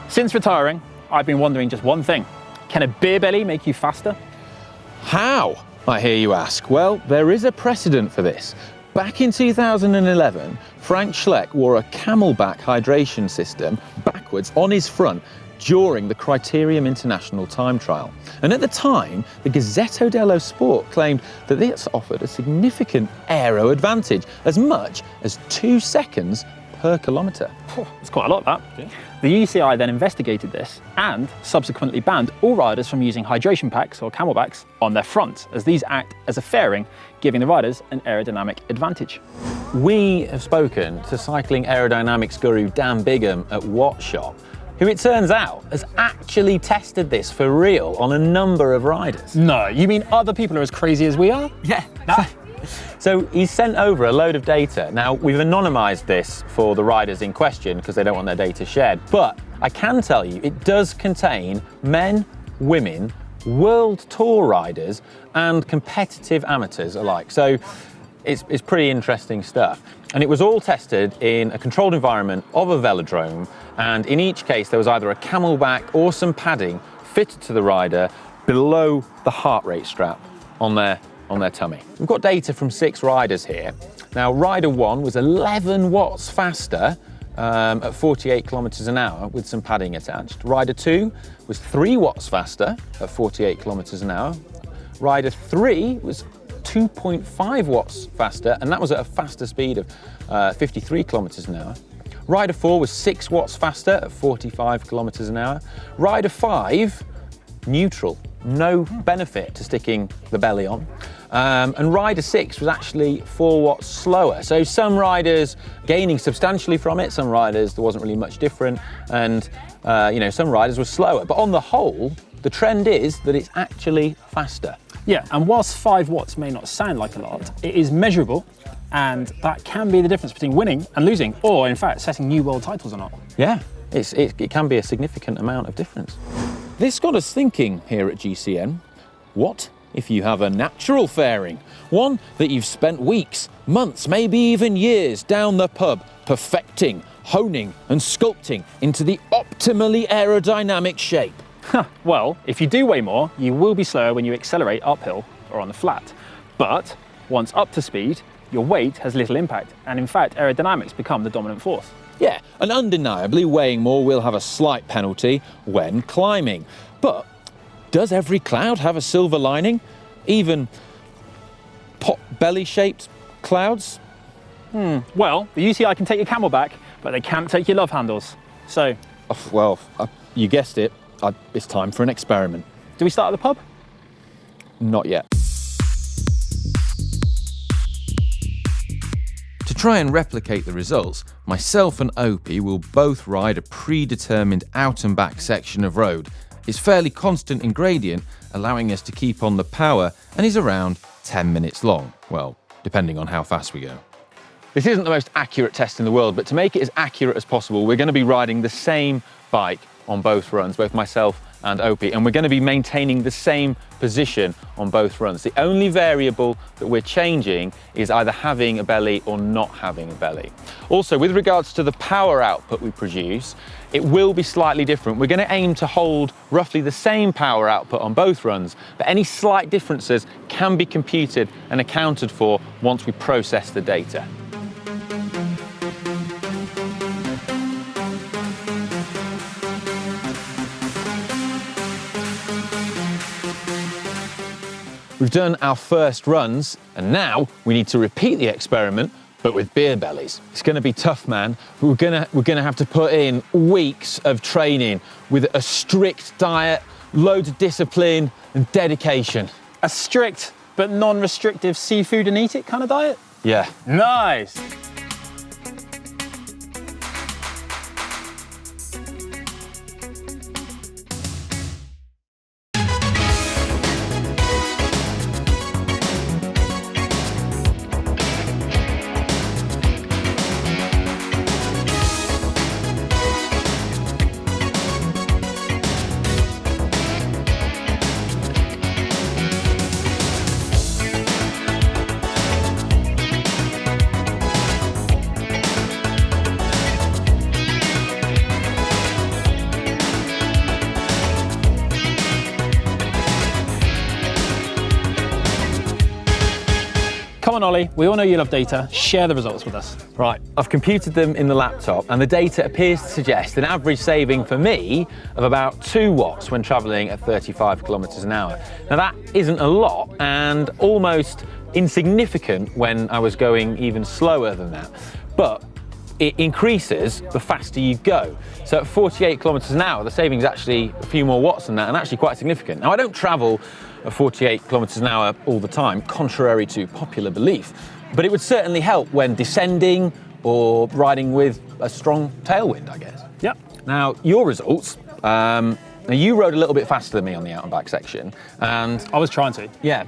Since retiring, I've been wondering just one thing. Can a beer belly make you faster? How, I hear you ask? Well, there is a precedent for this. Back in 2011, Frank Schleck wore a CamelBak hydration system backwards on his front during the Criterium International time trial. And at the time, the Gazzetta dello Sport claimed that this offered a significant aero advantage, as much as 2 seconds per kilometre. That's quite a lot, that. Yeah. The UCI then investigated this and subsequently banned all riders from using hydration packs or CamelBaks on their fronts, as these act as a fairing, giving the riders an aerodynamic advantage. We have spoken to cycling aerodynamics guru Dan Bigham at Watt Shop, who it turns out has actually tested this for real on a number of riders. No, you mean other people are as crazy as we are? Yeah. So he's sent over a load of data. Now, we've anonymised this for the riders in question because they don't want their data shared, but I can tell you it does contain men, women, world tour riders and competitive amateurs alike. So it's pretty interesting stuff. And it was all tested in a controlled environment of a velodrome, and in each case there was either a CamelBak or some padding fitted to the rider below the heart rate strap on their tummy. We've got data from 6 riders here. Now, rider 1 was 11 watts faster at 48 kilometres an hour with some padding attached. Rider 2 was 3 watts faster at 48 kilometres an hour. Rider 3 was 2.5 watts faster, and that was at a faster speed of 53 kilometres an hour. Rider 4 was 6 watts faster at 45 kilometres an hour. Rider 5, neutral, no benefit to sticking the belly on. And rider 6 was actually 4 watts slower. So some riders gaining substantially from it, some riders there wasn't really much different, and some riders were slower. But on the whole, the trend is that it's actually faster. Yeah, and whilst 5 watts may not sound like a lot, it is measurable, and that can be the difference between winning and losing, or in fact setting new world titles or not. Yeah, it can be a significant amount of difference. This got us thinking here at GCN. What if you have a natural fairing? One that you've spent weeks, months, maybe even years down the pub, perfecting, honing and sculpting into the optimally aerodynamic shape. Well, if you do weigh more, you will be slower when you accelerate uphill or on the flat. But once up to speed, your weight has little impact, and in fact aerodynamics become the dominant force. Yeah, and undeniably weighing more will have a slight penalty when climbing. But does every cloud have a silver lining? Even pot belly-shaped clouds? Well, the UCI can take your CamelBak, but they can't take your love handles. So... Well, you guessed it. It's time for an experiment. Do we start at the pub? Not yet. To try and replicate the results, myself and Opie will both ride a predetermined out and back section of road. It's fairly constant in gradient, allowing us to keep on the power, and is around 10 minutes long. Well, depending on how fast we go. This isn't the most accurate test in the world, but to make it as accurate as possible, we're going to be riding the same bike on both runs, both myself and Opie, and we're going to be maintaining the same position on both runs. The only variable that we're changing is either having a belly or not having a belly. Also, with regards to the power output we produce, it will be slightly different. We're going to aim to hold roughly the same power output on both runs, but any slight differences can be computed and accounted for once we process the data. We've done our first runs, and now we need to repeat the experiment, but with beer bellies. It's going to be tough, man. We're gonna have to put in weeks of training with a strict diet, loads of discipline and dedication. A strict but non-restrictive seafood and eat it kind of diet? Yeah. Nice. on, Ollie, we all know you love data. Share the results with us. Right, I've computed them in the laptop and the data appears to suggest an average saving for me of about 2 watts when travelling at 35 kilometres an hour. Now that isn't a lot and almost insignificant when I was going even slower than that, but it increases the faster you go. So at 48 kilometres an hour, the saving is actually a few more watts than that and actually quite significant. Now I don't travel at 48 kilometres an hour all the time, contrary to popular belief, but it would certainly help when descending or riding with a strong tailwind, I guess. Yep. Now, your results, now you rode a little bit faster than me on the out and back section, and I was trying to. yeah,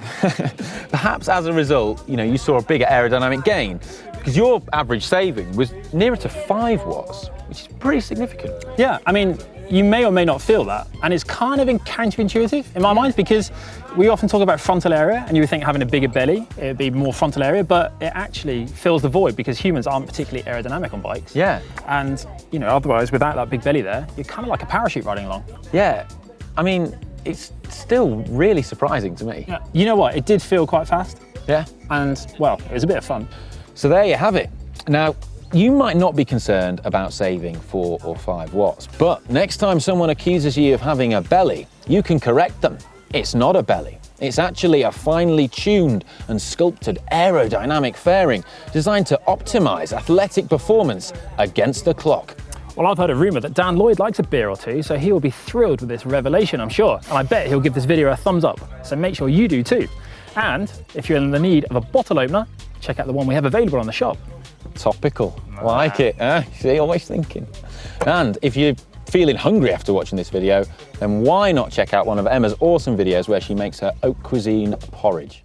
perhaps as a result, you saw a bigger aerodynamic gain, because your average saving was nearer to 5 watts, which is pretty significant. Yeah, I mean, you may or may not feel that, and it's kind of counterintuitive in my mind, because we often talk about frontal area, and you would think having a bigger belly, it'd be more frontal area, but it actually fills the void because humans aren't particularly aerodynamic on bikes. Yeah. And, otherwise, without that big belly there, you're kind of like a parachute riding along. Yeah, I mean, it's still really surprising to me. Yeah. You know what? It did feel quite fast. Yeah. And, well, it was a bit of fun. So there you have it. Now, you might not be concerned about saving 4 or 5 watts, but next time someone accuses you of having a belly, you can correct them. It's not a belly. It's actually a finely tuned and sculpted aerodynamic fairing designed to optimize athletic performance against the clock. Well, I've heard a rumour that Dan Lloyd likes a beer or two, so he will be thrilled with this revelation, I'm sure. And I bet he'll give this video a thumbs up, so make sure you do too. And if you're in the need of a bottle opener, check out the one we have available on the shop. Topical. Like it, huh? See, always thinking. And if you're feeling hungry after watching this video, then why not check out one of Emma's awesome videos where she makes her haute cuisine porridge.